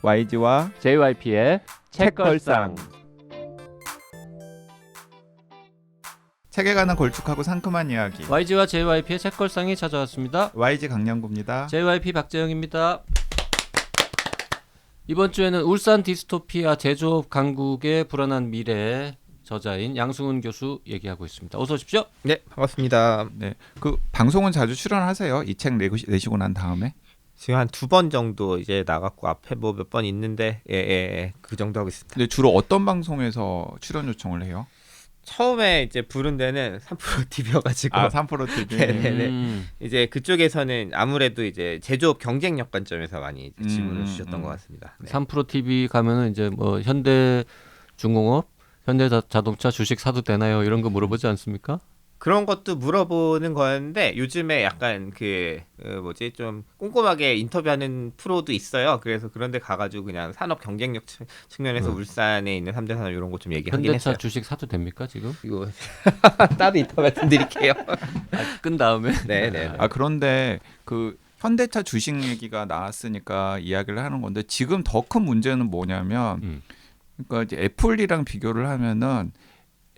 YG와 JYP의 책걸상. 책에 관한 걸쭉하고 상큼한 이야기. YG와 JYP의 책걸상이 찾아왔습니다. YG 강량구입니다. JYP 박재영입니다. 이번 주에는 울산 디스토피아 제조업 강국의 불안한 미래 저자인 양승훈 교수 얘기하고 있습니다. 어서 오십시오. 네, 반갑습니다. 네, 그 방송은 자주 출연하세요? 이 책 내시고 난 다음에? 지금 한 2번 정도 이제 나갔고 앞에 뭐 몇 번 있는데 그 정도 하고 있습니다. 근데 주로 어떤 방송에서 출연 요청을 해요? 처음에 이제 부른 데는 3프로 TV여가지고 3프로 TV. 네네네. 이제 그쪽에서는 아무래도 이제 제조업 경쟁력 관점에서 많이 질문을 주셨던 것 같습니다. 네. 3프로 TV 가면은 이제 뭐 현대중공업, 현대자동차 주식 사도 되나요? 이런 거 물어보지 않습니까? 그런 것도 물어보는 거였는데 요즘에 약간 좀 꼼꼼하게 인터뷰하는 프로도 있어요. 그래서 그런데 가가지고 그냥 산업 경쟁력 측면에서 울산에 있는 3대 산업 이런 거 좀 얘기하긴 현대차 했어요. 주식 사도 됩니까 지금? 이거 따로 인터 말씀드릴게요. 끈 다음에. 네네. 그런데 그 현대차 주식 얘기가 나왔으니까 이야기를 하는 건데 지금 더 큰 문제는 뭐냐면 그러니까 이제 애플이랑 비교를 하면은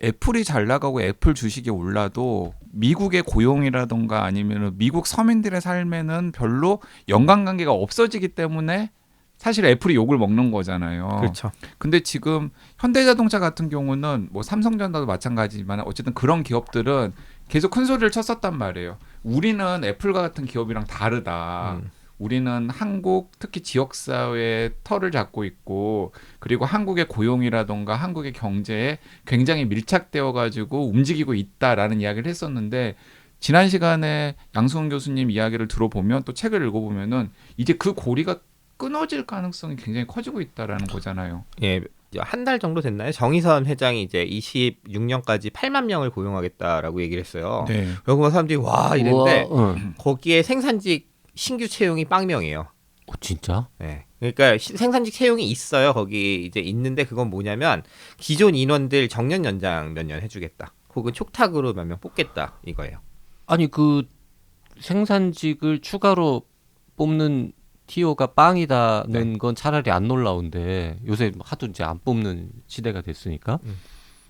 애플이 잘 나가고 애플 주식이 올라도 미국의 고용이라던가 아니면 미국 서민들의 삶에는 별로 연관관계가 없어지기 때문에 사실 애플이 욕을 먹는 거잖아요. 그렇죠. 근데 지금 현대자동차 같은 경우는 뭐 삼성전자도 마찬가지지만 어쨌든 그런 기업들은 계속 큰 소리를 쳤었단 말이에요. 우리는 애플과 같은 기업이랑 다르다. 우리는 한국 특히 지역사회의 털을 잡고 있고 그리고 한국의 고용이라던가 한국의 경제에 굉장히 밀착되어 가지고 움직이고 있다라는 이야기를 했었는데 지난 시간에 양승훈 교수님 이야기를 들어보면 또 책을 읽어보면은 이제 그 고리가 끊어질 가능성이 굉장히 커지고 있다라는 거잖아요. 예, 한 달 정도 됐나요? 정의선 회장이 이제 26년까지 8만 명을 고용하겠다라고 얘기를 했어요. 네. 그러고 사람들이 와 이랬는데 우와, 거기에 생산직 신규 채용이 빵명이에요. 진짜? 네. 그러니까 생산직 채용이 있어요. 거기 이제 있는데 그건 뭐냐면 기존 인원들 정년 연장 몇 년 해주겠다. 혹은 촉탁으로 몇 명 뽑겠다 이거예요. 아니 그 생산직을 추가로 뽑는 티오가 빵이다는 건 차라리 안 놀라운데 요새 하도 이제 안 뽑는 시대가 됐으니까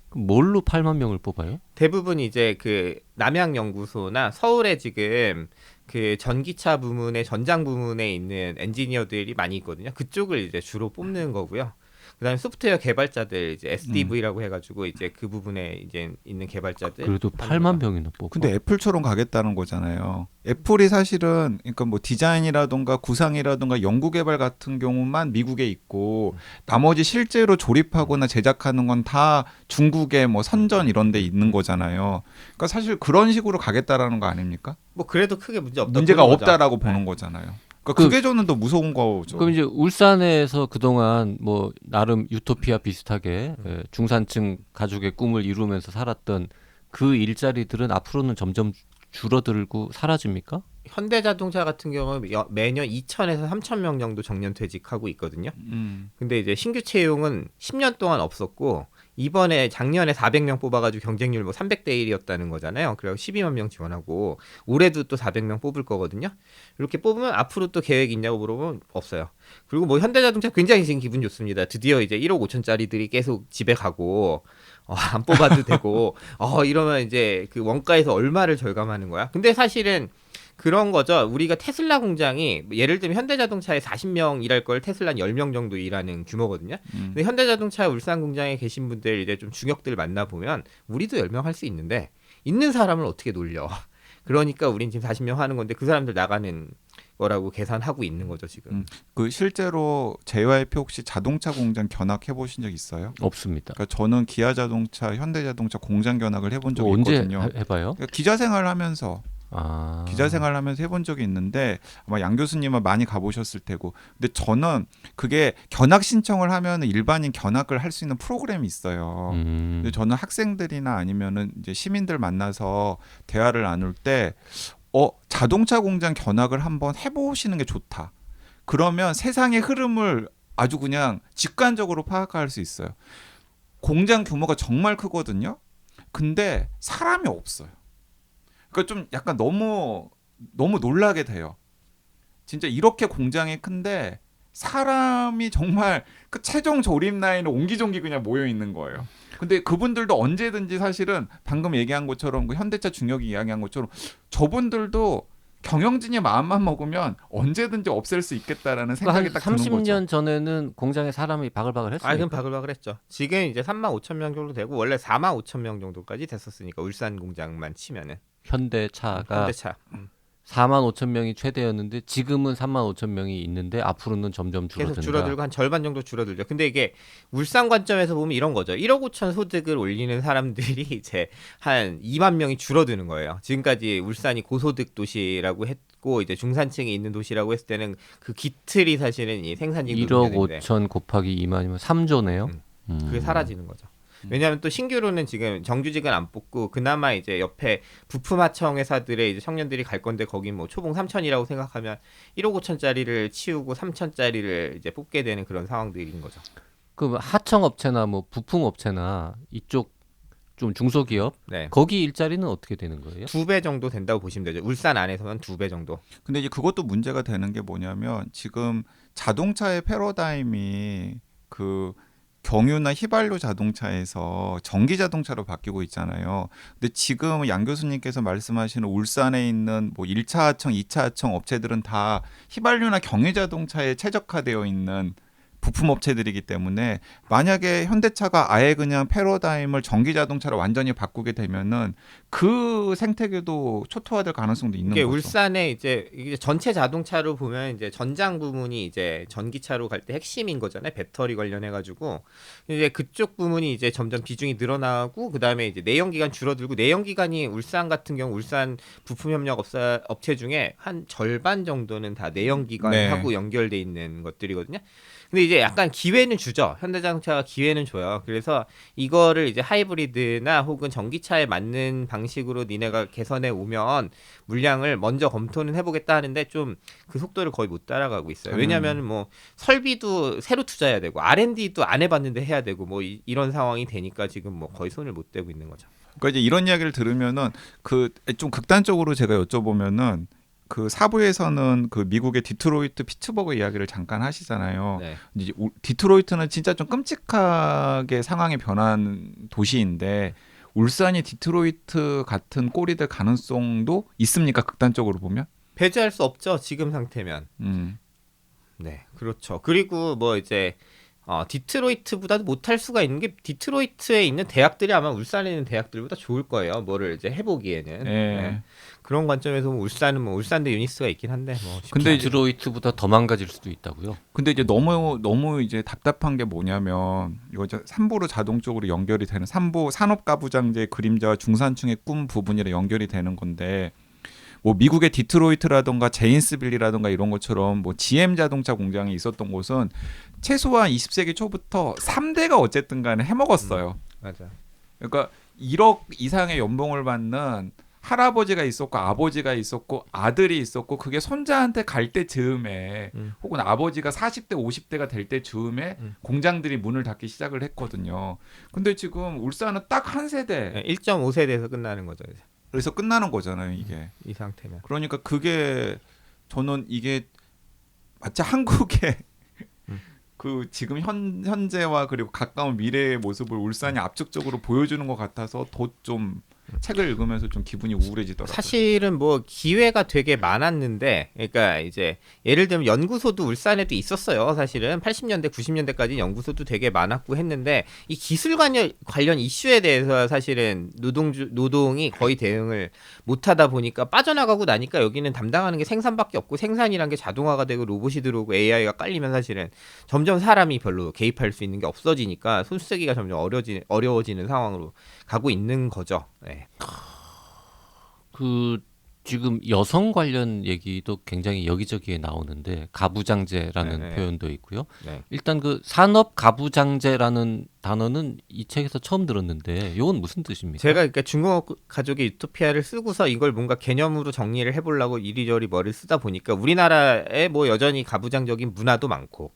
그럼 뭘로 8만 명을 뽑아요? 대부분 이제 그 남양연구소나 서울에 지금 그 전기차 부문에 전장 부문에 있는 엔지니어들이 많이 있거든요. 그쪽을 이제 주로 뽑는 거고요. 그다음에 소프트웨어 개발자들 이제 SDV라고 해가지고 이제 그 부분에 이제 있는 개발자들. 그래도 8만 명이나 뽑아. 근데 애플처럼 가겠다는 거잖아요. 애플이 사실은 그러니까 뭐 디자인이라든가 구상이라든가 연구개발 같은 경우만 미국에 있고 나머지 실제로 조립하거나 제작하는 건 다 중국의 뭐 선전 이런 데 있는 거잖아요. 그러니까 사실 그런 식으로 가겠다라는 거 아닙니까? 뭐 그래도 크게 문제가 없다라고 보는 거잖아요. 그러니까 그게 저는 더 무서운 거죠. 그럼 이제 울산에서 그동안 뭐 나름 유토피아 비슷하게 중산층 가족의 꿈을 이루면서 살았던 그 일자리들은 앞으로는 점점 줄어들고 사라집니까? 현대자동차 같은 경우는 매년 2,000에서 3,000명 정도 정년 퇴직하고 있거든요. 근데 이제 신규 채용은 10년 동안 없었고 이번에 작년에 400명 뽑아가지고 경쟁률 뭐 300대 1이었다는 거잖아요. 그래서 12만 명 지원하고 올해도 또 400명 뽑을 거거든요. 이렇게 뽑으면 앞으로 또 계획 있냐고 물어보면 없어요. 그리고 뭐 현대자동차 굉장히 지금 기분 좋습니다. 드디어 이제 1억 5천짜리들이 계속 집에 가고 안 뽑아도 되고 이러면 이제 그 원가에서 얼마를 절감하는 거야. 근데 사실은 그런 거죠. 우리가 테슬라 공장이 예를 들면 현대자동차에 40명 일할 걸 테슬라는 10명 정도 일하는 규모거든요. 근데 현대자동차 울산 공장에 계신 분들 이제 좀 중역들 만나보면 우리도 10명 할 수 있는데 있는 사람을 어떻게 놀려. 그러니까 우린 지금 40명 하는 건데 그 사람들 나가는 거라고 계산하고 있는 거죠 지금. 그 실제로 JYP 혹시 자동차 공장 견학해 보신 적 있어요? 없습니다. 그러니까 저는 기아자동차, 현대자동차 공장 견학을 해본 적이 언제 있거든요. 해봐요? 그러니까 기자 생활하면서 기자 생활하면서 해본 적이 있는데 아마 양 교수님은 많이 가보셨을 테고 근데 저는 그게 견학 신청을 하면 일반인 견학을 할 수 있는 프로그램이 있어요. 근데 저는 학생들이나 아니면은 이제 시민들 만나서 대화를 나눌 때 자동차 공장 견학을 한번 해보시는 게 좋다. 그러면 세상의 흐름을 아주 그냥 직관적으로 파악할 수 있어요. 공장 규모가 정말 크거든요. 근데 사람이 없어요. 그러니까 좀 약간 너무 놀라게 돼요. 진짜 이렇게 공장이 큰데 사람이 정말 그 최종 조립 라인에 옹기종기 그냥 모여 있는 거예요. 근데 그분들도 언제든지 사실은 방금 얘기한 것처럼 그 현대차 중역이 이야기한 것처럼 저분들도 경영진이 마음만 먹으면 언제든지 없앨 수 있겠다라는 생각이 딱 드는 거죠. 30년 전에는 공장에 사람이 바글바글 했으니까. 그럼 바글바글 했죠. 지금 이제 35,000명 정도 되고 원래 45,000명 정도까지 됐었으니까 울산 공장만 치면은. 현대차가 현대차. 45,000명이 최대였는데 지금은 35,000명이 있는데 앞으로는 점점 줄어든다. 계속 줄어들고 한 절반 정도 줄어들죠. 근데 이게 울산 관점에서 보면 이런 거죠. 1억 5천 소득을 올리는 사람들이 이제 한 2만 명이 줄어드는 거예요. 지금까지 울산이 고소득 도시라고 했고 이제 중산층이 있는 도시라고 했을 때는 그 기틀이 사실은 이 생산직 1억 5천 곱하기 2만이면 3조네요. 그게 사라지는 거죠. 왜냐하면 또 신규로는 지금 정규직은 안 뽑고 그나마 이제 옆에 부품하청 회사들의 이제 청년들이 갈 건데 거기 뭐 초봉 3천이라고 생각하면 1억 5천짜리를 치우고 3천짜리를 이제 뽑게 되는 그런 상황들인 거죠. 그 하청업체나 뭐 부품업체나 이쪽 좀 중소기업 네. 거기 일자리는 어떻게 되는 거예요? 2배 정도 된다고 보시면 되죠. 울산 안에서는 2배 정도. 근데 이제 그것도 문제가 되는 게 뭐냐면 지금 자동차의 패러다임이 그 경유나 휘발유 자동차에서 전기 자동차로 바뀌고 있잖아요. 근데 지금 양 교수님께서 말씀하시는 울산에 있는 뭐 1차 하청, 2차 하청 업체들은 다 휘발유나 경유 자동차에 최적화되어 있는 부품 업체들이기 때문에 만약에 현대차가 아예 그냥 패러다임을 전기 자동차로 완전히 바꾸게 되면은 그 생태계도 초토화될 가능성도 있는 이게 거죠. 울산에 이제 전체 자동차로 보면 이제 전장 부문이 이제 전기차로 갈 때 핵심인 거잖아요. 배터리 관련해 가지고 이제 그쪽 부문이 이제 점점 비중이 늘어나고 그다음에 이제 내연기관 줄어들고 내연기관이 울산 같은 경우 울산 부품협력 업체 중에 한 절반 정도는 다 내연기관하고 연결돼 있는 것들이거든요. 근데 이제 약간 기회는 주죠. 현대자동차가 기회는 줘요. 그래서 이거를 이제 하이브리드나 혹은 전기차에 맞는 방식으로 니네가 개선해 오면 물량을 먼저 검토는 해보겠다 하는데 좀 그 속도를 거의 못 따라가고 있어요. 왜냐하면 뭐 설비도 새로 투자해야 되고 R&D도 안 해봤는데 해야 되고 뭐 이런 상황이 되니까 지금 뭐 거의 손을 못 대고 있는 거죠. 그러니까 이제 이런 이야기를 들으면은 그 좀 극단적으로 제가 여쭤보면은 그 사부에서는 그 미국의 디트로이트 피츠버그 이야기를 잠깐 하시잖아요. 네. 이제 디트로이트는 진짜 좀 끔찍하게 상황이 변한 도시인데 울산이 디트로이트 같은 꼴이 될 가능성도 있습니까? 극단적으로 보면? 배제할 수 없죠. 지금 상태면. 네, 그렇죠. 그리고 뭐 이제 디트로이트보다도 못할 수가 있는 게 디트로이트에 있는 대학들이 아마 울산에 있는 대학들보다 좋을 거예요. 뭐를 이제 해보기에는. 네. 그런 관점에서 보면 울산은 뭐 울산대 유니스가 있긴 한데 뭐. 근데 디트로이트보다 더 망가질 수도 있다고요? 근데 이제 너무 이제 답답한 게 뭐냐면 이거 삼보로 자동적으로 연결이 되는 삼보 산업가부장제 그림자와 중산층의 꿈 부분이랑 연결이 되는 건데. 뭐 미국의 디트로이트라던가 제인스빌리라던가 이런 것처럼 뭐 GM 자동차 공장이 있었던 곳은 최소한 20세기 초부터 3대가 어쨌든 간에 해먹었어요. 맞아. 그러니까 1억 이상의 연봉을 받는 할아버지가 있었고 아버지가 있었고 아들이 있었고 그게 손자한테 갈 때 즈음에 혹은 아버지가 40대 50대가 될 때 즈음에 공장들이 문을 닫기 시작을 했거든요. 근데 지금 울산은 딱 한 세대. 네, 1.5세대에서 끝나는 거죠. 이제. 그래서 끝나는 거잖아요, 이게. 이 상태면. 그러니까 그게 저는 이게 마치 한국의 그 지금 현재와 그리고 가까운 미래의 모습을 울산이 압축적으로 보여주는 것 같아서 더 좀 책을 읽으면서 좀 기분이 우울해지더라고요. 사실은 뭐 기회가 되게 많았는데, 그러니까 이제 예를 들면 연구소도 울산에도 있었어요. 사실은 80년대, 90년대까지 연구소도 되게 많았고 했는데 이 기술 관련 이슈에 대해서 사실은 노동이 거의 대응을 못하다 보니까 빠져나가고 나니까 여기는 담당하는 게 생산밖에 없고 생산이란 게 자동화가 되고 로봇이 들어오고 AI가 깔리면 사실은 점점 사람이 별로 개입할 수 있는 게 없어지니까 손쓰기가 점점 어려워지는 상황으로 가고 있는 거죠. 네. 그 지금 여성 관련 얘기도 굉장히 여기저기에 나오는데 가부장제라는 네네. 표현도 있고요. 네. 일단 그 산업 가부장제라는 단어는 이 책에서 처음 들었는데 이건 무슨 뜻입니까? 제가 그러니까 중국 가족의 유토피아를 쓰고서 이걸 뭔가 개념으로 정리를 해보려고 이리저리 머리를 쓰다 보니까 우리나라에 뭐 여전히 가부장적인 문화도 많고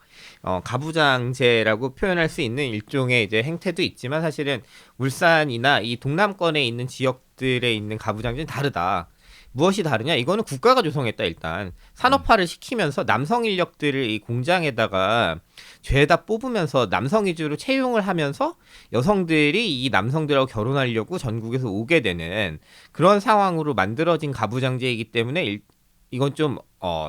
가부장제라고 표현할 수 있는 일종의 이제 행태도 있지만 사실은 울산이나 이 동남권에 있는 지역들에 있는 가부장제는 다르다. 무엇이 다르냐? 이거는 국가가 조성했다 일단. 산업화를 시키면서 남성 인력들을 이 공장에다가 죄다 뽑으면서 남성 위주로 채용을 하면서 여성들이 이 남성들하고 결혼하려고 전국에서 오게 되는 그런 상황으로 만들어진 가부장제이기 때문에 이건 좀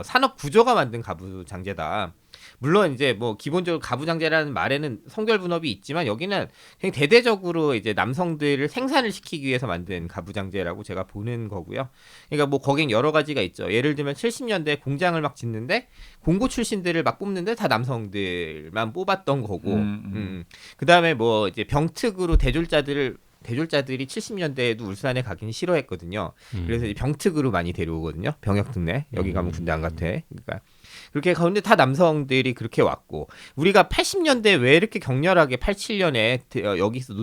산업 구조가 만든 가부장제다. 물론 이제 뭐 기본적으로 가부장제라는 말에는 성별 분업이 있지만 여기는 그냥 대대적으로 이제 남성들을 생산을 시키기 위해서 만든 가부장제라고 제가 보는 거고요. 그러니까 뭐 거긴 여러 가지가 있죠. 예를 들면 70년대 공장을 막 짓는데 공고 출신들을 막 뽑는데 다 남성들만 뽑았던 거고. 그다음에 뭐 이제 병특으로 대졸자들이 70년대에도 울산에 가기는 싫어했거든요. 그래서 이제 병특으로 많이 데려오거든요. 병역 특례. 여기 가면 군대 안 갔대. 그러니까 그렇게 가운데 다 남성들이 그렇게 왔고 우리가 80년대 왜 이렇게 격렬하게 87년에 여기서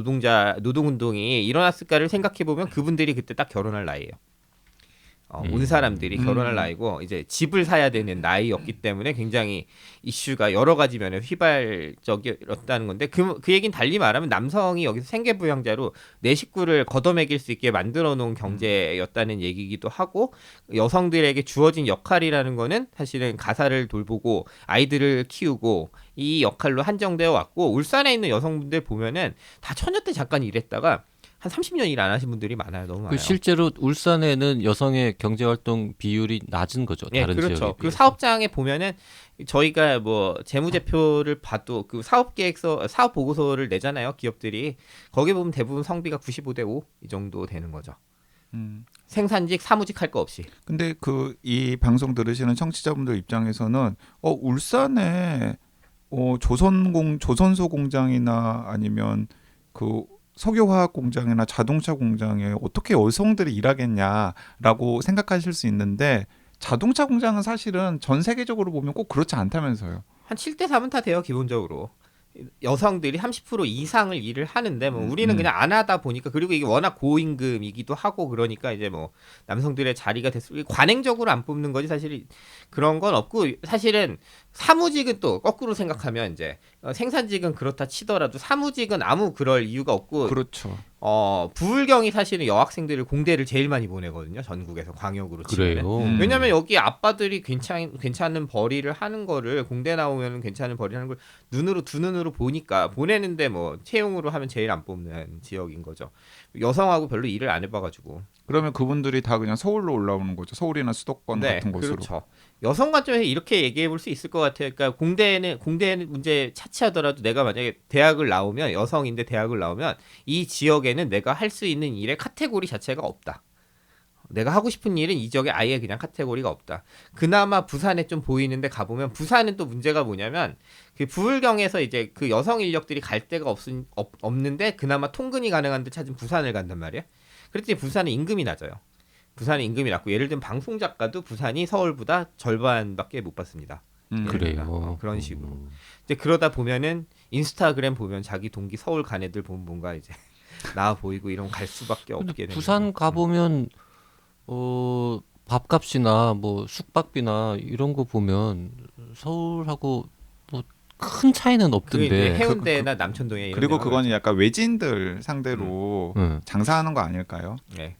노동운동이 일어났을까를 생각해 보면 그분들이 그때 딱 결혼할 나이예요. 온 사람들이 결혼할 나이고 이제 집을 사야 되는 나이였기 때문에 굉장히 이슈가 여러 가지 면에서 휘발적이었다는 건데 그 얘기는 달리 말하면 남성이 여기서 생계부양자로 내 식구를 걷어먹일 수 있게 만들어 놓은 경제였다는 얘기이기도 하고 여성들에게 주어진 역할이라는 거는 사실은 가사를 돌보고 아이들을 키우고 이 역할로 한정되어 왔고 울산에 있는 여성분들 보면은 다 처녀 때 잠깐 일했다가 한 30년 일 안 하신 분들이 많아요. 너무 많아요. 실제로 울산에는 여성의 경제활동 비율이 낮은 거죠. 다른 그렇죠. 지역에 그 비해서. 사업장에 보면은 저희가 뭐 재무제표를 봐도 그 사업계획서, 사업 보고서를 내잖아요. 기업들이 거기 보면 대부분 성비가 95대 5 이 정도 되는 거죠. 생산직, 사무직 할 거 없이. 근데 이 방송 들으시는 청취자분들 입장에서는 울산에 조선소 공장이나 아니면 그 석유화학 공장이나 자동차 공장에 어떻게 여성들이 일하겠냐라고 생각하실 수 있는데 자동차 공장은 사실은 전 세계적으로 보면 꼭 그렇지 않다면서요. 한 7대 3은 다 돼요, 기본적으로. 여성들이 30% 이상을 일을 하는데 뭐 우리는 그냥 안 하다 보니까 그리고 이게 워낙 고임금이기도 하고 그러니까 이제 뭐 남성들의 자리가 됐을 관행적으로 안 뽑는 거지 사실 그런 건 없고 사실은 사무직은 또 거꾸로 생각하면 이제 생산직은 그렇다 치더라도 사무직은 아무 그럴 이유가 없고 그렇죠. 부울경이 사실은 여학생들을 공대를 제일 많이 보내거든요. 전국에서 광역으로 치면. 왜냐면 여기 아빠들이 괜찮은 벌이를 하는 거를 공대 나오면 괜찮은 벌이를 하는 걸 두 눈으로 보니까 보내는데 뭐 채용으로 하면 제일 안 뽑는 지역인 거죠. 여성하고 별로 일을 안 해봐가지고. 그러면 그분들이 다 그냥 서울로 올라오는 거죠. 서울이나 수도권 같은 곳으로. 그렇죠. 여성 관점에서 이렇게 얘기해 볼 수 있을 것 같아요. 그러니까 공대는 문제 차치하더라도 내가 만약에 대학을 나오면 여성인데 대학을 나오면 이 지역에는 내가 할 수 있는 일의 카테고리 자체가 없다. 내가 하고 싶은 일은 이 지역에 아예 그냥 카테고리가 없다. 그나마 부산에 좀 보이는데 가보면 부산은 또 문제가 뭐냐면 그 부울경에서 이제 그 여성 인력들이 갈 데가 없는데 그나마 통근이 가능한 데 찾은 부산을 간단 말이야. 그랬더니 부산은 임금이 낮아요. 부산이 임금이 낮고 예를 들면 방송 작가도 부산이 서울보다 절반밖에 못 받습니다. 그래요. 그런 식으로. 이제 그러다 보면은 인스타그램 보면 자기 동기 서울 간 애들 보면 뭔가 이제 나와 보이고 이런 갈 수밖에 없게 되는. 부산 가보면 밥값이나 뭐 숙박비나 이런 거 보면 서울하고 뭐 큰 차이는 없던데. 해운대나 남천동에 이런 그리고 그거는 약간 외지인들 상대로 장사하는 거 아닐까요? 네.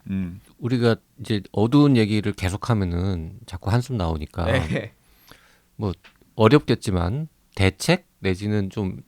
우리가 이제 어두운 얘기를 계속하면은 자꾸 한숨 나오니까 뭐 어렵겠지만 대책 내지는 좀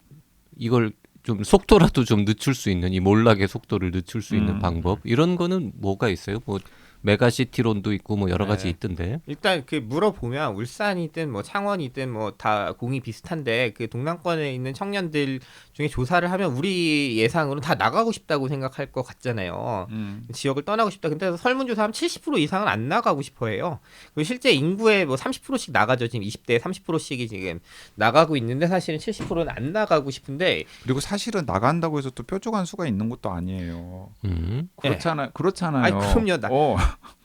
이걸 좀 속도라도 좀 늦출 수 있는 이 몰락의 속도를 늦출 수 있는 방법 이런 거는 뭐가 있어요? 뭐 메가시티론도 있고 뭐 여러 가지 있던데. 일단 그 물어보면 울산이든 뭐 창원이든 뭐 다 공이 비슷한데 그 동남권에 있는 청년들 중에 조사를 하면 우리 예상으로는 다 나가고 싶다고 생각할 것 같잖아요. 지역을 떠나고 싶다. 근데 설문조사하면 70% 이상은 안 나가고 싶어해요. 그리고 실제 인구의 뭐 30%씩 나가죠. 지금 20대 30%씩이 지금 나가고 있는데 사실은 70%는 안 나가고 싶은데. 그리고 사실은 나간다고 해서 또 뾰족한 수가 있는 것도 아니에요. 그렇잖아요. 아니 그럼요.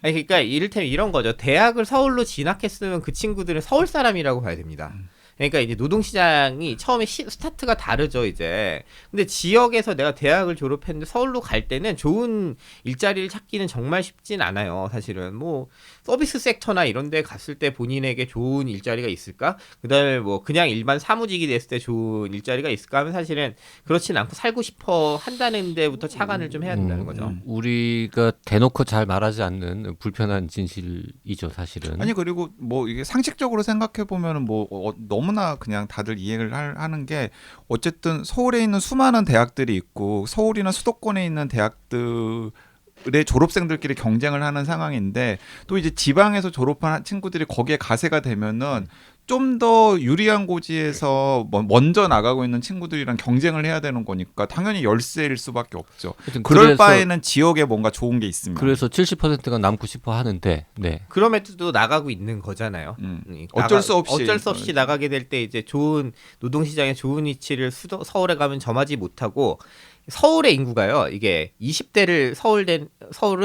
아니 그러니까 이를테면 이런 거죠. 대학을 서울로 진학했으면 그 친구들은 서울 사람이라고 봐야 됩니다. 그러니까 이제 노동시장이 처음에 스타트가 다르죠, 이제. 근데 지역에서 내가 대학을 졸업했는데 서울로 갈 때는 좋은 일자리를 찾기는 정말 쉽진 않아요, 사실은. 뭐, 서비스 섹터나 이런 데 갔을 때 본인에게 좋은 일자리가 있을까? 그 다음에 뭐, 그냥 일반 사무직이 됐을 때 좋은 일자리가 있을까 하면 사실은 그렇진 않고 살고 싶어 한다는 데부터 착안을 좀 해야 된다는 거죠. 우리가 대놓고 잘 말하지 않는 불편한 진실이죠, 사실은. 아니 그리고 뭐 이게 상식적으로 생각해 보면은 뭐 너무나 그냥 다들 이해를 하는 게 어쨌든 서울에 있는 수많은 대학들이 있고 서울이나 수도권에 있는 대학들의 졸업생들끼리 경쟁을 하는 상황인데 또 이제 지방에서 졸업한 친구들이 거기에 가세가 되면은 좀 더 유리한 고지에서 먼저 나가고 있는 친구들이랑 경쟁을 해야 되는 거니까 당연히 열세일 수밖에 없죠. 그럴 바에는 지역에 뭔가 좋은 게 있습니다. 그래서 70%가 남고 싶어 하는데, 네. 그럼에도 나가고 있는 거잖아요. 어쩔 수 없이 나가게 될 때 이제 좋은 노동시장에 좋은 위치를 서울에 가면 점하지 못하고 서울의 인구가요. 이게 20대를 서울은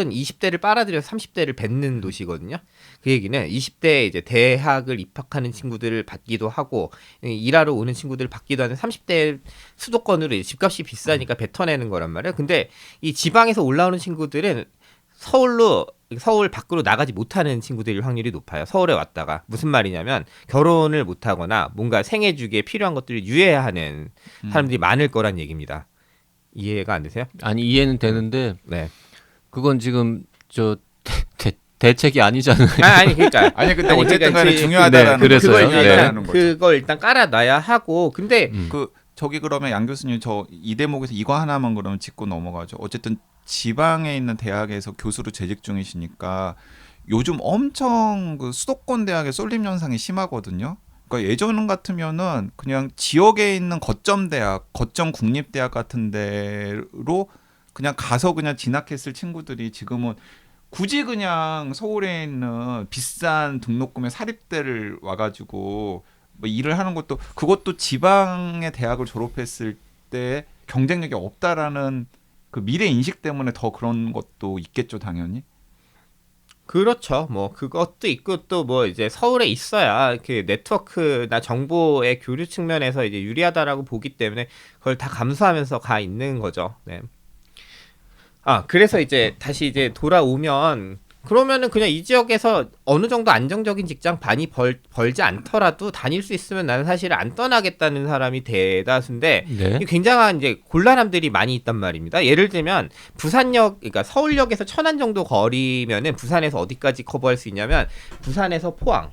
20대를 빨아들여서 30대를 뱉는 도시거든요. 그 얘기는 20대에 이제 대학을 입학하는 친구들을 받기도 하고 일하러 오는 친구들을 받기도 하는 30대 수도권으로 집값이 비싸니까 뱉어내는 거란 말이에요. 근데 이 지방에서 올라오는 친구들은 서울 밖으로 나가지 못하는 친구들일 확률이 높아요. 서울에 왔다가 무슨 말이냐면 결혼을 못하거나 뭔가 생애 주기에 필요한 것들을 유예해야 하는 사람들이 많을 거란 얘기입니다. 이해가 안 되세요? 아니 이해는 되는데 네. 그건 지금 저 대책이 아니잖아요. 아니 그러니까 아니 근데 어쨌든 간에 중요하다라는 그걸 일단 깔아놔야 하고 근데 저기 그러면 양 교수님 저 이 대목에서 이거 하나만 그러면 짚고 넘어가죠. 어쨌든 지방에 있는 대학에서 교수로 재직 중이시니까 요즘 엄청 그 수도권 대학의 쏠림 현상이 심하거든요. 그러니까 예전 같으면은 그냥 지역에 있는 거점 대학, 거점 국립대학 같은 데로 그냥 가서 그냥 진학했을 친구들이 지금은 굳이 그냥 서울에 있는 비싼 등록금의 사립대를 와가지고 뭐 일을 하는 것도 그것도 지방의 대학을 졸업했을 때 경쟁력이 없다라는 그 미래 인식 때문에 더 그런 것도 있겠죠, 당연히. 그렇죠. 뭐 그것도 있고 또 뭐 이제 서울에 있어야 그 네트워크나 정보의 교류 측면에서 이제 유리하다라고 보기 때문에 그걸 다 감수하면서 가 있는 거죠. 네. 그래서 이제 다시 이제 돌아오면 그러면은 그냥 이 지역에서 어느 정도 안정적인 직장 많이 벌지 않더라도 다닐 수 있으면 나는 사실 안 떠나겠다는 사람이 대다수인데 네. 굉장한 이제 곤란함들이 많이 있단 말입니다. 예를 들면 그러니까 서울역에서 천안 정도 거리면은 부산에서 어디까지 커버할 수 있냐면 부산에서 포항,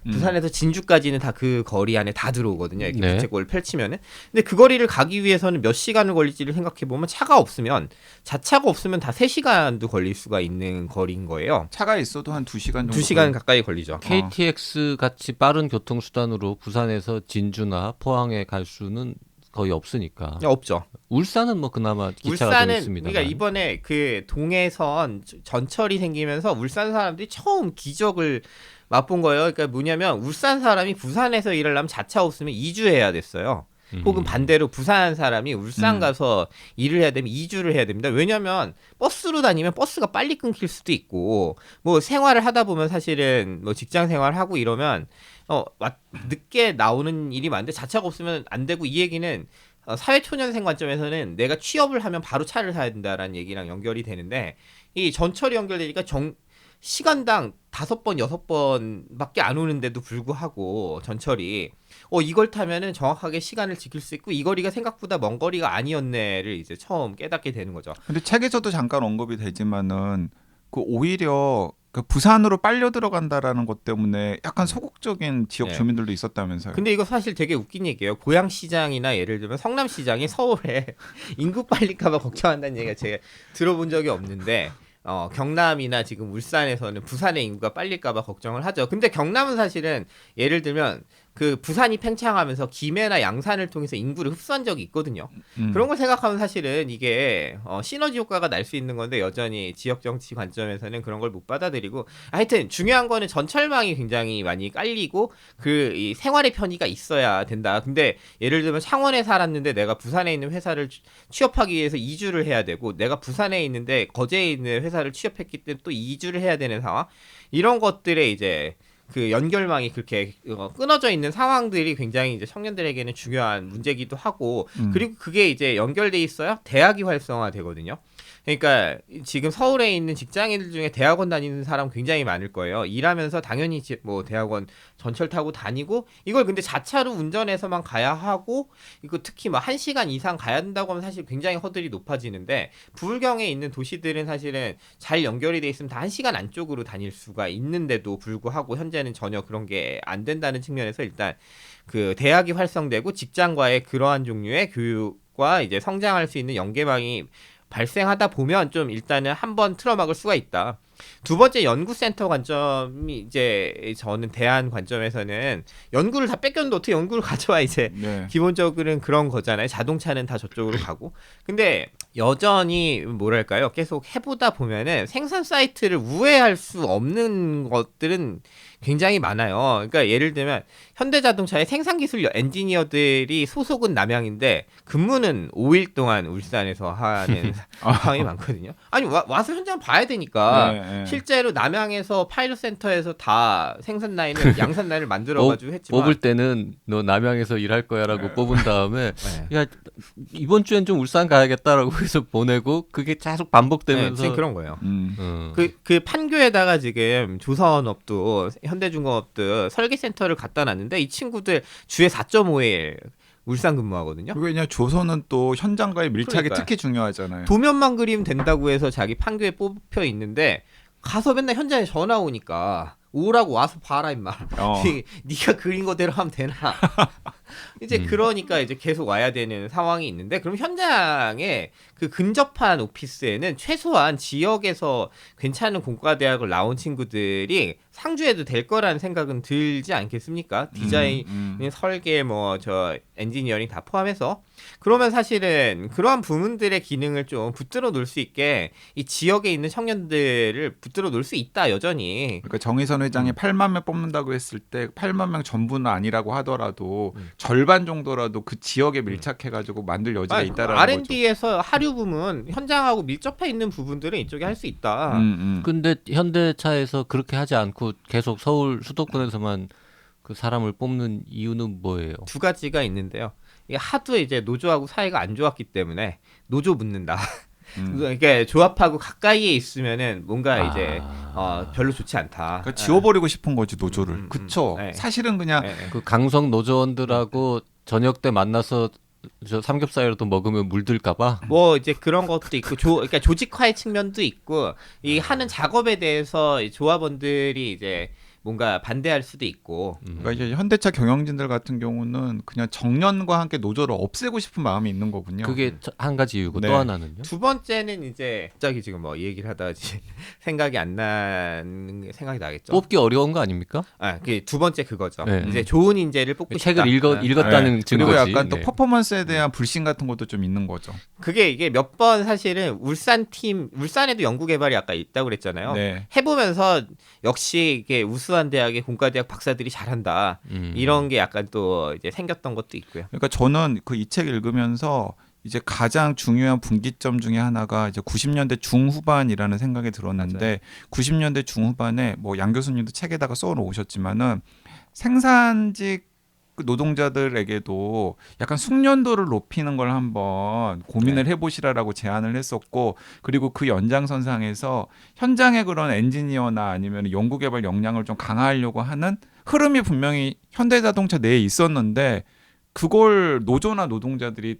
부산에서 진주까지는 다 그 거리 안에 다 들어오거든요. 이렇게 네. 부채꼴을 펼치면은. 근데 그 거리를 가기 위해서는 몇 시간을 걸릴지를 생각해 보면 자차가 없으면 다 3시간도 걸릴 수가 있는 거리인 거예요. 차가 있어도 한 2시간 정도. 2시간 가까이 걸리죠. KTX 같이 빠른 교통수단으로 부산에서 진주나 포항에 갈 수는 거의 없으니까. 없죠. 울산은 뭐 그나마 기차가 좀 울산은 있습니다. 그러니까 이번에 그 동해선 전철이 생기면서 울산 사람들이 처음 기적을 맛본 거예요. 그러니까 뭐냐면 울산 사람이 부산에서 일하려면 자차 없으면 2주해야 됐어요. 혹은 반대로 부산 사람이 울산 가서 일을 해야 되면 2주를 해야 됩니다. 왜냐하면 버스로 다니면 버스가 빨리 끊길 수도 있고 뭐 생활을 하다 보면 사실은 뭐 직장 생활하고 이러면 늦게 나오는 일이 많은데 자차가 없으면 안 되고 이 얘기는 사회초년생 관점에서는 내가 취업을 하면 바로 차를 사야 된다라는 얘기랑 연결이 되는데 이 전철이 연결되니까 시간당 5번, 6번밖에 안 오는데도 불구하고 전철이 이걸 타면은 정확하게 시간을 지킬 수 있고 이 거리가 생각보다 먼 거리가 아니었네를 이제 처음 깨닫게 되는 거죠. 근데 책에서도 잠깐 언급이 되지만은 그 오히려 그 부산으로 빨려 들어간다라는 것 때문에 약간 소극적인 지역 주민들도 있었다면서요. 근데 이거 사실 되게 웃긴 얘기예요. 고양시장이나 예를 들면 성남시장이 서울에 인구 빨릴까봐 걱정한다는 얘기가 제가 들어본 적이 없는데 경남이나 지금 울산에서는 부산의 인구가 빨릴까봐 걱정을 하죠. 근데 경남은 사실은 예를 들면 그 부산이 팽창하면서 김해나 양산을 통해서 인구를 흡수한 적이 있거든요. 그런 걸 생각하면 사실은 이게 시너지 효과가 날 수 있는 건데 여전히 지역 정치 관점에서는 그런 걸 못 받아들이고 하여튼 중요한 거는 전철망이 굉장히 많이 깔리고 이 생활의 편의가 있어야 된다. 근데 예를 들면 창원에 살았는데 내가 부산에 있는 회사를 취업하기 위해서 2주를 해야 되고 내가 부산에 있는데 거제에 있는 회사를 취업했기 때문에 또 2주를 해야 되는 상황. 이런 것들에 이제 그 연결망이 그렇게 끊어져 있는 상황들이 굉장히 이제 청년들에게는 중요한 문제기도 하고 그리고 그게 이제 연결돼 있어야 대학이 활성화되거든요. 그러니까 지금 서울에 있는 직장인들 중에 대학원 다니는 사람 굉장히 많을 거예요. 일하면서 당연히 뭐 대학원 전철 타고 다니고 이걸 근데 자차로 운전해서만 가야 하고 이거 특히 뭐 1시간 이상 가야 된다고 하면 사실 굉장히 허들이 높아지는데 부울경에 있는 도시들은 사실은 잘 연결이 돼 있으면 다 1시간 안쪽으로 다닐 수가 있는데도 불구하고 현재는 전혀 그런 게 안 된다는 측면에서 일단 그 대학이 활성되고 직장과의 그러한 종류의 교육과 이제 성장할 수 있는 연계망이 발생하다 보면 좀 일단은 한번 틀어막을 수가 있다. 두 번째 연구센터 관점이 이제 저는 대안 관점에서는 연구를 다 뺏겼는데 어떻게 연구를 가져와 이제 네. 기본적으로는 그런 거잖아요. 자동차는 다 저쪽으로 가고. 근데 여전히 뭐랄까요? 계속 해보다 보면은 생산 사이트를 우회할 수 없는 것들은 굉장히 많아요. 그러니까 예를 들면 현대자동차의 생산기술 엔지니어들이 소속은 남양인데 근무는 5일 동안 울산에서 하는 상황이 많거든요. 아니 와서 현장 봐야 되니까 네. 실제로 남양에서 파일럿 센터에서 다 생산 라인을 양산 라인을 만들어가지고 했지만 뽑을 때는 너 남양에서 일할 거야라고 뽑은 다음에 네. 야 이번 주엔 좀 울산 가야겠다라고 해서 보내고 그게 계속 반복되면서 지금 그런 거예요. 어. 그 판교에다가 지금 조선업도 현대중공업도 설계센터를 갖다 놨는데 이 친구들 주에 4.5일 울산 근무하거든요. 왜냐 조선은 또 현장과의 밀착이 그러니까요. 특히 중요하잖아요. 도면만 그리면 된다고 해서 자기 판교에 뽑혀 있는데 가서 맨날 현장에 전화 오니까 오라고 와서 봐라 임마. 네가 그린 거대로 하면 되나? 이제 그러니까 이제 계속 와야 되는 상황이 있는데 그럼 현장에 그 근접한 오피스에는 최소한 지역에서 괜찮은 공과대학을 나온 친구들이 상주해도 될 거라는 생각은 들지 않겠습니까? 디자인, 설계, 뭐 저 엔지니어링 다 포함해서 그러면 사실은 그러한 부문들의 기능을 좀 붙들어 놓을 수 있게 이 지역에 있는 청년들을 붙들어 놓을 수 있다 여전히. 그러니까 정의선 회장이 8만 명 뽑는다고 했을 때 8만 명 전부는 아니라고 하더라도 절반 정도라도 그 지역에 밀착해가지고 만들 여지가 있다라는 거죠. R&D에서 하류 부문 현장하고 밀접해 있는 부분들은 이쪽에 할 수 있다. 근데 현대차에서 그렇게 하지 않고 계속 서울 수도권에서만 그 사람을 뽑는 이유는 뭐예요? 두 가지가 있는데요. 이게 하도 이제 노조하고 사이가 안 좋았기 때문에 노조 묻는다. 그러니까 조합하고 가까이에 있으면은 뭔가 이제 별로 좋지 않다. 그러니까 지워버리고 싶은 거지 노조를. 그쵸? 네. 사실은 그냥 그 강성 노조원들하고 저녁 때 만나서 저 삼겹살이라도 먹으면 물들까봐. 뭐 이제 그런 것도 있고 그러니까 조직화의 측면도 있고 이 하는 작업에 대해서 이 조합원들이 이제 뭔가 반대할 수도 있고. 그러니까 이제 현대차 경영진들 같은 경우는 그냥 정년과 함께 노조를 없애고 싶은 마음이 있는 거군요. 그게 한 가지 이유고 네. 또 하나는요? 두 번째는 이제 갑자기 지금 뭐 이 얘기를 하다가 생각이 생각이 나겠죠. 뽑기 어려운 거 아닙니까? 그게 두 번째 그거죠. 네. 이제 좋은 인재를 뽑고 싶다. 책을 읽었다는 네. 증거지. 그리고 약간 또 네. 퍼포먼스에 대한 불신 같은 것도 좀 있는 거죠. 그게 이게 몇 번 사실은 울산에도 연구개발이 아까 있다고 그랬잖아요. 네. 해보면서 역시 이게 우수한 대학의 공과대학 박사들이 잘한다. 이런 게 약간 또 이제 생겼던 것도 있고요. 그러니까 저는 그 이 책 읽으면서 이제 가장 중요한 분기점 중에 하나가 이제 90년대 중후반이라는 생각이 들었는데 맞아요. 90년대 중후반에 뭐 양 교수님도 책에다가 써 놓으셨지만은 생산직 노동자들에게도 약간 숙련도를 높이는 걸 한번 고민을 해보시라라고 제안을 했었고 그리고 그 연장선상에서 현장의 그런 엔지니어나 아니면 연구개발 역량을 좀 강화하려고 하는 흐름이 분명히 현대자동차 내에 있었는데 그걸 노조나 노동자들이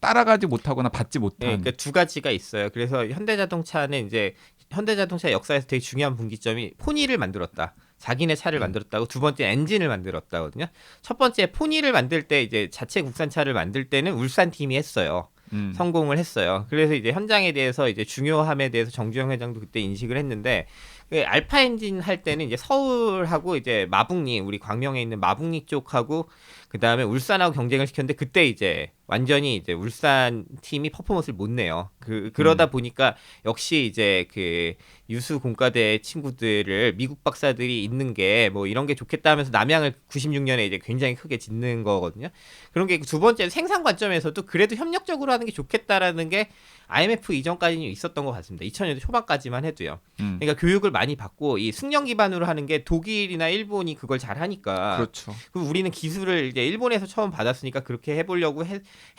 따라가지 못하거나 받지 못한. 네, 그러니까 두 가지가 있어요. 그래서 현대자동차는 이제 현대자동차 역사에서 되게 중요한 분기점이 포니를 만들었다. 자기네 차를 만들었다고 두 번째 엔진을 만들었다거든요. 첫 번째 포니를 만들 때 이제 자체 국산차를 만들 때는 울산 팀이 했어요. 성공을 했어요. 그래서 이제 현장에 대해서 이제 중요함에 대해서 정주영 회장도 그때 인식을 했는데 그 알파 엔진 할 때는 이제 서울하고 이제 마북리 우리 광명에 있는 마북리 쪽하고 그다음에 울산하고 경쟁을 시켰는데 그때 이제 완전히 이제 울산 팀이 퍼포먼스를 못 내요. 그러다 보니까 역시 이제 그 유수 공과대 친구들을 미국 박사들이 있는 게 뭐 이런 게 좋겠다 하면서 남양을 96년에 이제 굉장히 크게 짓는 거거든요. 그런 게 두 번째 생산 관점에서도 그래도 협력적으로 하는 게 좋겠다라는 게 IMF 이전까지는 있었던 것 같습니다. 2000년대 초반까지만 해도요. 그러니까 교육을 많이 받고 이 승련 기반으로 하는 게 독일이나 일본이 그걸 잘 하니까. 그렇죠. 그리고 우리는 기술을 이제 일본에서 처음 받았으니까 그렇게 해보려고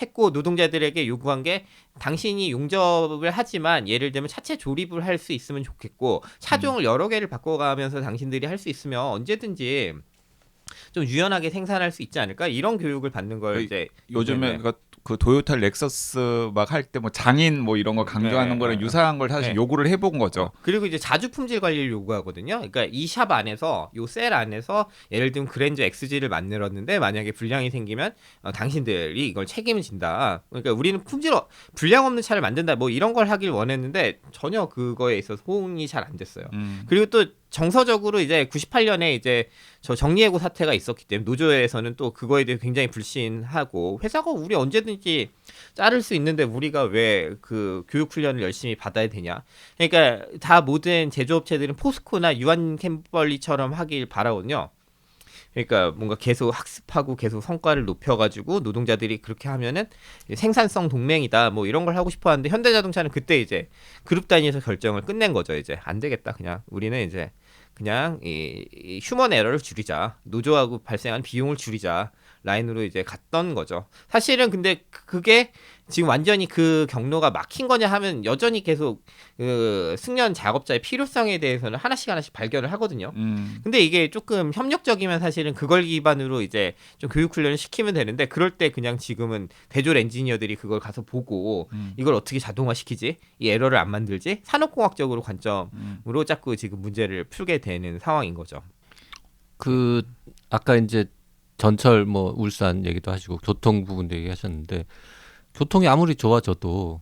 했고 노동자들에게 요구한 게 당신이 용접을 하지만 예를 들면 차체 조립을 할 수 있으면 좋겠고 차종을 여러 개를 바꿔가면서 당신들이 할 수 있으면 언제든지 좀 유연하게 생산할 수 있지 않을까 이런 교육을 받는 걸 이제 요즘에 그 도요타 렉서스 막 할 때 뭐 장인 뭐 이런 거 강조하는 네, 거랑 네. 유사한 걸 사실 네. 요구를 해본 거죠. 그리고 이제 자주 품질 관리를 요구하거든요. 그러니까 이 샵 안에서 요 셀 안에서 예를 들면 그랜저 XG를 만들었는데 만약에 불량이 생기면 당신들이 이걸 책임을 진다. 그러니까 우리는 불량 없는 차를 만든다. 뭐 이런 걸 하길 원했는데 전혀 그거에 있어서 호응이 잘 안 됐어요. 그리고 또 정서적으로 이제 98년에 이제 저 정리해고 사태가 있었기 때문에 노조에서는 또 그거에 대해 굉장히 불신하고 회사가 우리 언제든지 자를 수 있는데 우리가 왜 그 교육 훈련을 열심히 받아야 되냐. 그러니까 다 모든 제조업체들은 포스코나 유한 캠벌리처럼 하길 바라거든요. 그러니까 뭔가 계속 학습하고 계속 성과를 높여가지고 노동자들이 그렇게 하면은 생산성 동맹이다 뭐 이런 걸 하고 싶어하는데 현대자동차는 그때 이제 그룹 단위에서 결정을 끝낸 거죠. 이제 안 되겠다. 그냥 우리는 이제 그냥 이 휴먼 에러를 줄이자, 노조하고 발생한 비용을 줄이자 라인으로 이제 갔던 거죠. 사실은 근데 그게 지금 완전히 그 경로가 막힌 거냐 하면 여전히 계속 그 승련 작업자의 필요성에 대해서는 하나씩 발견을 하거든요. 근데 이게 조금 협력적이면 사실은 그걸 기반으로 이제 좀 교육 훈련을 시키면 되는데 그럴 때 그냥 지금은 대졸 엔지니어들이 그걸 가서 보고 이걸 어떻게 자동화시키지? 이 에러를 안 만들지? 산업공학적으로 관점으로 자꾸 지금 문제를 풀게 되는 상황인 거죠. 그 아까 이제 전철 뭐 울산 얘기도 하시고 교통 부분도 얘기하셨는데 교통이 아무리 좋아져도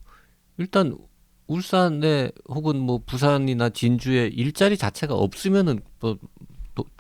일단 울산에 혹은 뭐 부산이나 진주에 일자리 자체가 없으면은 또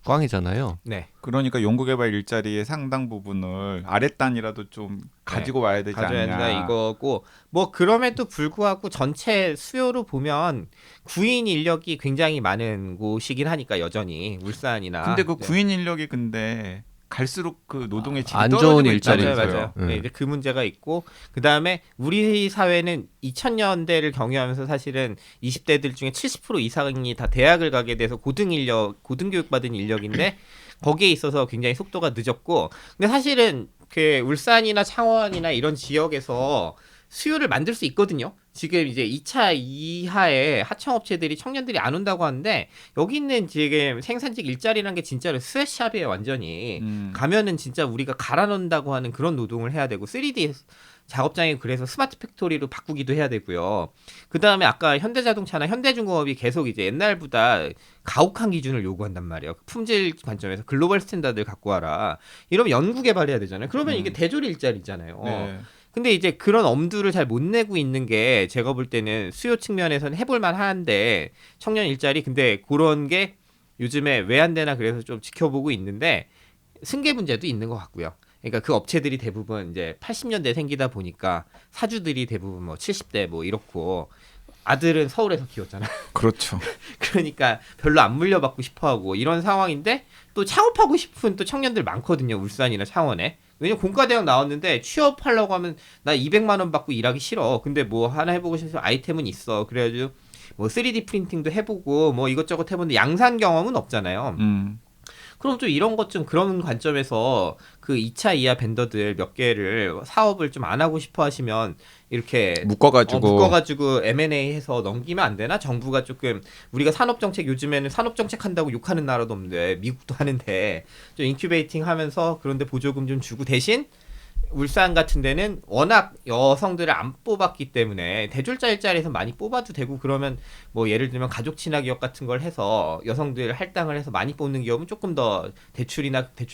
꽝이잖아요. 네. 그러니까 연구개발 일자리의 상당 부분을 아랫단이라도 좀 가지고 와야 되지 가져야 않냐. 된다 이거고 뭐 그럼에도 불구하고 전체 수요로 보면 구인 인력이 굉장히 많은 곳이긴 하니까 여전히 울산이나. 근데 그 네. 구인 인력이 근데 갈수록 그 노동의 질이 안 떨어지고 좋은 일자리죠. 있다면서요. 맞아요. 네, 이제 그 문제가 있고 그 다음에 우리 사회는 2000년대를 경유하면서 사실은 20대들 중에 70% 이상이 다 대학을 가게 돼서 고등교육 받은 인력인데 거기에 있어서 굉장히 속도가 늦었고 근데 사실은 그 울산이나 창원이나 이런 지역에서 수요를 만들 수 있거든요. 지금 이제 2차 이하에 하청업체들이 청년들이 안 온다고 하는데 여기 있는 지금 생산직 일자리라는 게 진짜로 스웨트샵이에요. 완전히 가면은 진짜 우리가 갈아 넣는다고 하는 그런 노동을 해야 되고 3D 작업장이 그래서 스마트 팩토리로 바꾸기도 해야 되고요. 그 다음에 아까 현대자동차나 현대중공업이 계속 이제 옛날보다 가혹한 기준을 요구한단 말이에요. 품질 관점에서 글로벌 스탠다드를 갖고 와라. 이러면 연구 개발해야 되잖아요. 그러면 이게 대졸 일자리잖아요. 네. 근데 이제 그런 엄두를 잘 못 내고 있는 게 제가 볼 때는 수요 측면에서는 해볼만 한데 청년 일자리 근데 그런 게 요즘에 왜 안 되나 그래서 좀 지켜보고 있는데 승계 문제도 있는 것 같고요. 그러니까 그 업체들이 대부분 이제 80년대 생기다 보니까 사주들이 대부분 뭐 70대 뭐 이렇고 아들은 서울에서 키웠잖아. 그렇죠. 그러니까 별로 안 물려받고 싶어하고 이런 상황인데 또 창업하고 싶은 또 청년들 많거든요. 울산이나 창원에. 왜냐면 공과대학 나왔는데 취업하려고 하면 나 200만 원 받고 일하기 싫어. 근데 뭐 하나 해보고 싶어서 아이템은 있어. 그래가지고 뭐 3D 프린팅도 해보고 뭐 이것저것 해보는데 양산 경험은 없잖아요. 그럼 좀 이런 것 좀 그런 관점에서 그 2차 이하 벤더들 몇 개를 사업을 좀 안 하고 싶어 하시면 이렇게 묶어가지고 M&A 해서 넘기면 안 되나? 정부가 조금 우리가 산업정책 요즘에는 산업정책 한다고 욕하는 나라도 없는데 미국도 하는데 좀 인큐베이팅 하면서 그런데 보조금 좀 주고 대신 울산 같은 데는 워낙 여성들을 안 뽑았기 때문에 대졸자 일자리에서 많이 뽑아도 되고 그러면 뭐 예를 들면 가족 친화 기업 같은 걸 해서 여성들 할당을 해서 많이 뽑는 기업은 조금 더 대출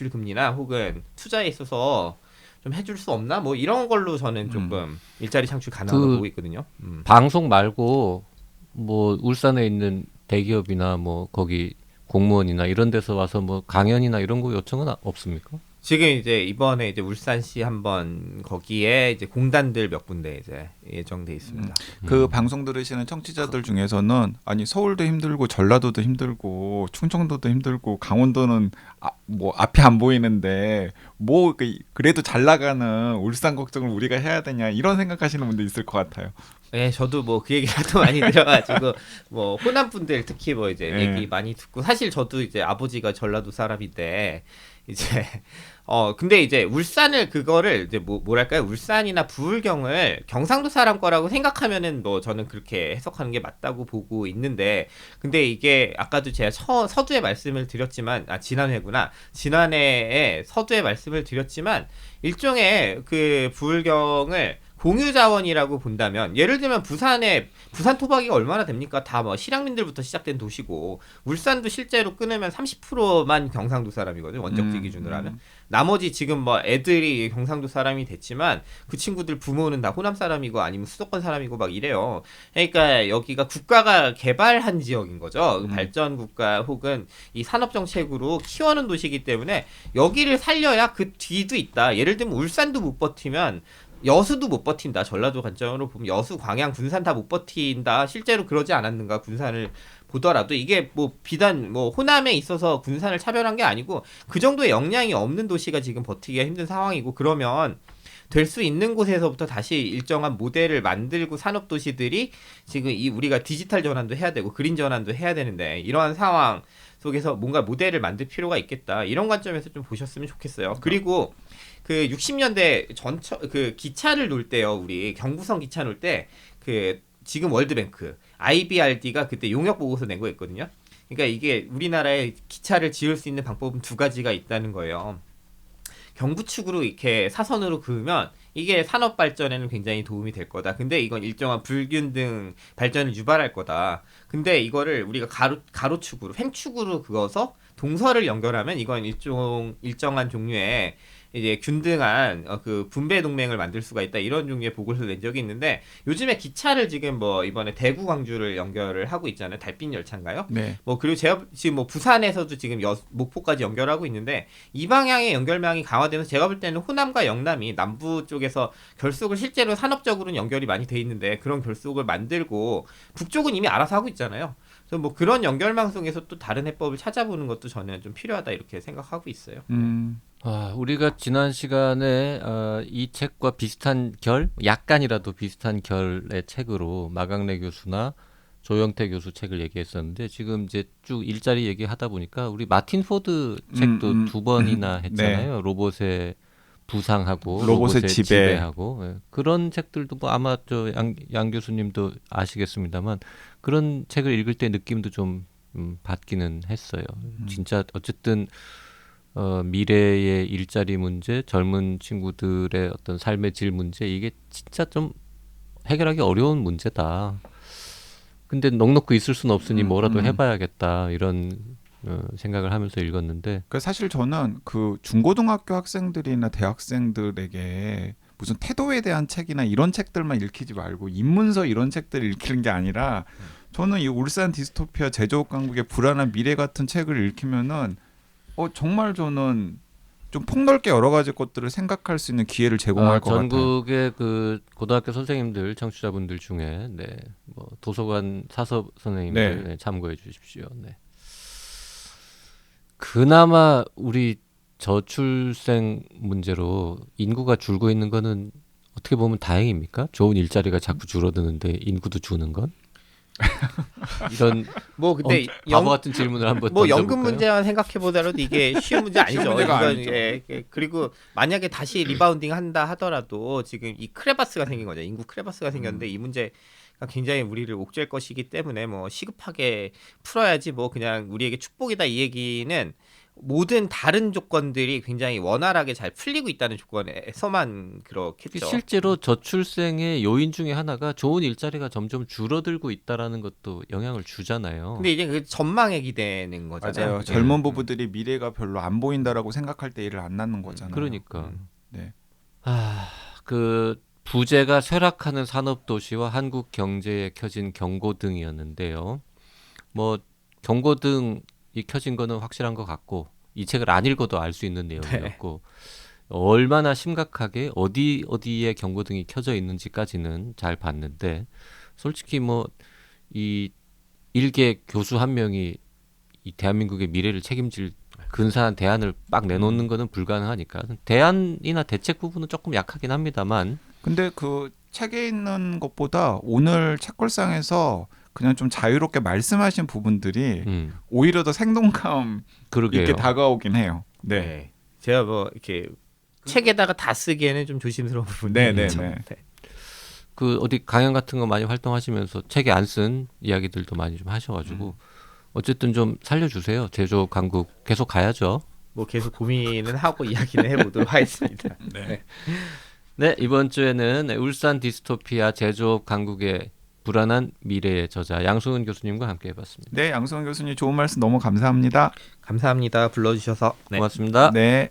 금리나 혹은 투자에 있어서 좀 해줄 수 없나? 뭐 이런 걸로 저는 조금 일자리 창출 가능하다고 보고 있거든요. 방송 말고 뭐 울산에 있는 대기업이나 뭐 거기 공무원이나 이런 데서 와서 뭐 강연이나 이런 거 요청은 없습니까? 지금 이제 이번에 이제 울산시 한번 거기에 이제 공단들 몇 군데 이제 예정돼 있습니다. 그 방송 들으시는 청취자들 중에서는 아니 서울도 힘들고 전라도도 힘들고 충청도도 힘들고 강원도는 뭐 앞이 안 보이는데 뭐 그래도 잘 나가는 울산 걱정을 우리가 해야 되냐 이런 생각하시는 분도 있을 것 같아요. 네, 저도 뭐 그 얘기가 또 많이 들어가지고 뭐 호남 분들 특히 뭐 이제 얘기 많이 듣고 사실 저도 이제 아버지가 전라도 사람인데 이제 근데 이제 울산을 그거를 이제 뭐랄까요 울산이나 부울경을 경상도 사람 거라고 생각하면은 뭐 저는 그렇게 해석하는 게 맞다고 보고 있는데 근데 이게 아까도 제가 서두에 말씀을 드렸지만 지난해에 서두에 말씀을 드렸지만 일종의 그 부울경을 공유 자원이라고 본다면 예를 들면 부산 토박이가 얼마나 됩니까? 다 뭐 실향민들부터 시작된 도시고 울산도 실제로 끊으면 30%만 경상도 사람이거든요. 원적지 기준으로 하면. 나머지 지금 뭐 애들이 경상도 사람이 됐지만 그 친구들 부모는 다 호남 사람이고 아니면 수도권 사람이고 막 이래요. 그러니까 여기가 국가가 개발한 지역인 거죠. 발전 국가 혹은 이 산업 정책으로 키워는 도시이기 때문에 여기를 살려야 그 뒤도 있다. 예를 들면 울산도 못 버티면 여수도 못 버틴다. 전라도 관점으로 보면 여수, 광양, 군산 다 못 버틴다. 실제로 그러지 않았는가 군산을 보더라도 이게 뭐 비단 뭐 호남에 있어서 군산을 차별한 게 아니고 그 정도의 역량이 없는 도시가 지금 버티기가 힘든 상황이고 그러면 될 수 있는 곳에서부터 다시 일정한 모델을 만들고 산업 도시들이 지금 이 우리가 디지털 전환도 해야 되고 그린 전환도 해야 되는데 이러한 상황 속에서 뭔가 모델을 만들 필요가 있겠다. 이런 관점에서 좀 보셨으면 좋겠어요. 그리고 그 60년대 그 기차를 놓을 때요. 우리 경부선 기차 놓을 때 그 지금 월드뱅크 IBRD가 그때 용역 보고서 낸 거 있거든요. 그러니까 이게 우리나라에 기차를 지을 수 있는 방법은 두 가지가 있다는 거예요. 경부축으로 이렇게 사선으로 그으면 이게 산업 발전에는 굉장히 도움이 될 거다. 근데 이건 일정한 불균등 발전을 유발할 거다. 근데 이거를 우리가 가로축으로 횡축으로 그어서 동서를 연결하면 이건 일정한 종류의 이제 균등한 그 분배 동맹을 만들 수가 있다. 이런 종류의 보고서를 낸 적이 있는데 요즘에 기차를 지금 뭐 이번에 대구 광주를 연결을 하고 있잖아요. 달빛 열차인가요? 네. 뭐 그리고 제가 지금 뭐 부산에서도 지금 목포까지 연결하고 있는데 이 방향의 연결망이 강화되면서 제가 볼 때는 호남과 영남이 남부 쪽에서 결속을 실제로 산업적으로는 연결이 많이 돼 있는데 그런 결속을 만들고 북쪽은 이미 알아서 하고 있잖아요. 그래서 뭐 그런 연결망 속에서 또 다른 해법을 찾아보는 것도 저는 좀 필요하다 이렇게 생각하고 있어요. 우리가 지난 시간에 이 책과 비슷한 약간이라도 비슷한 결의 책으로 마강래 교수나 조영태 교수 책을 얘기했었는데 지금 이제 쭉 일자리 얘기하다 보니까 우리 마틴 포드 책도 두 번이나 했잖아요. 네. 로봇의 부상하고 로봇의 지배하고 네. 그런 책들도 뭐 아마 양 교수님도 아시겠습니다만 그런 책을 읽을 때 느낌도 좀 받기는 했어요. 진짜 어쨌든 미래의 일자리 문제, 젊은 친구들의 어떤 삶의 질 문제 이게 진짜 좀 해결하기 어려운 문제다. 근데 넉넉히 있을 수는 없으니 뭐라도 해봐야겠다 이런 생각을 하면서 읽었는데. 사실 저는 그 중고등학교 학생들이나 대학생들에게 무슨 태도에 대한 책이나 이런 책들만 읽히지 말고 인문서 이런 책들을 읽히는 게 아니라 저는 이 울산 디스토피아 제조업 강국의 불안한 미래 같은 책을 읽히면은 정말 저는 좀 폭넓게 여러 가지 것들을 생각할 수 있는 기회를 제공할 것 같아요. 전국의 그 고등학교 선생님들, 청취자분들 중에 뭐 도서관 사서 선생님들 참고해 주십시오. 네. 그나마 우리 저출생 문제로 인구가 줄고 있는 거는 어떻게 보면 다행입니까? 좋은 일자리가 자꾸 줄어드는데 인구도 주는 건? 이런 뭐 근데 바보 같은 질문을 한번 뭐 던져볼까요? 연금 문제만 생각해 보더라도 이게 쉬운 문제 아니죠. 그리고 만약에 다시 리바운딩 한다 하더라도 지금 이 크레바스가 생긴 거죠. 인구 크레바스가 생겼는데 이 문제가 굉장히 우리를 옥죄할 것이기 때문에 뭐 시급하게 풀어야지 뭐 그냥 우리에게 축복이다 이 얘기는 모든 다른 조건들이 굉장히 원활하게 잘 풀리고 있다는 조건에서만 그렇겠죠. 실제로 저출생의 요인 중에 하나가 좋은 일자리가 점점 줄어들고 있다라는 것도 영향을 주잖아요. 근데 이제 그 전망에 기대는 거잖아요. 맞아요. 젊은 부부들이 미래가 별로 안 보인다라고 생각할 때 일을 안 낳는 거잖아요. 그러니까. 네. 그 부재가 쇠락하는 산업 도시와 한국 경제에 켜진 경고등이었는데요. 뭐 경고등이 켜진 거는 확실한 것 같고 이 책을 안 읽어도 알 수 있는 내용이었고 얼마나 심각하게 어디에 경고등이 켜져 있는지까지는 잘 봤는데 솔직히 뭐 이 일개 교수 한 명이 이 대한민국의 미래를 책임질 근사한 대안을 막 내놓는 거는 불가능하니까 대안이나 대책 부분은 조금 약하긴 합니다만 근데 그 책에 있는 것보다 오늘 책걸상에서 그냥 좀 자유롭게 말씀하신 부분들이 오히려 더 생동감 그러게요. 있게 다가오긴 해요. 네. 네. 제가 뭐 이렇게 책에다가 다 쓰기에는 좀 조심스러운 부분이 네, 있죠. 네, 네. 그 어디 강연 같은 거 많이 활동하시면서 책에 안 쓴 이야기들도 많이 좀 하셔가지고 어쨌든 좀 살려주세요. 제조 강국 계속 가야죠. 뭐 계속 고민은 하고 이야기는 해보도록 하겠습니다. 네. 네, 이번 주에는 울산 디스토피아 제조업 강국의 불안한 미래의 저자 양승은 교수님과 함께 해봤습니다. 네, 양승훈 교수님 좋은 말씀 너무 감사합니다. 감사합니다. 불러주셔서. 고맙습니다. 네.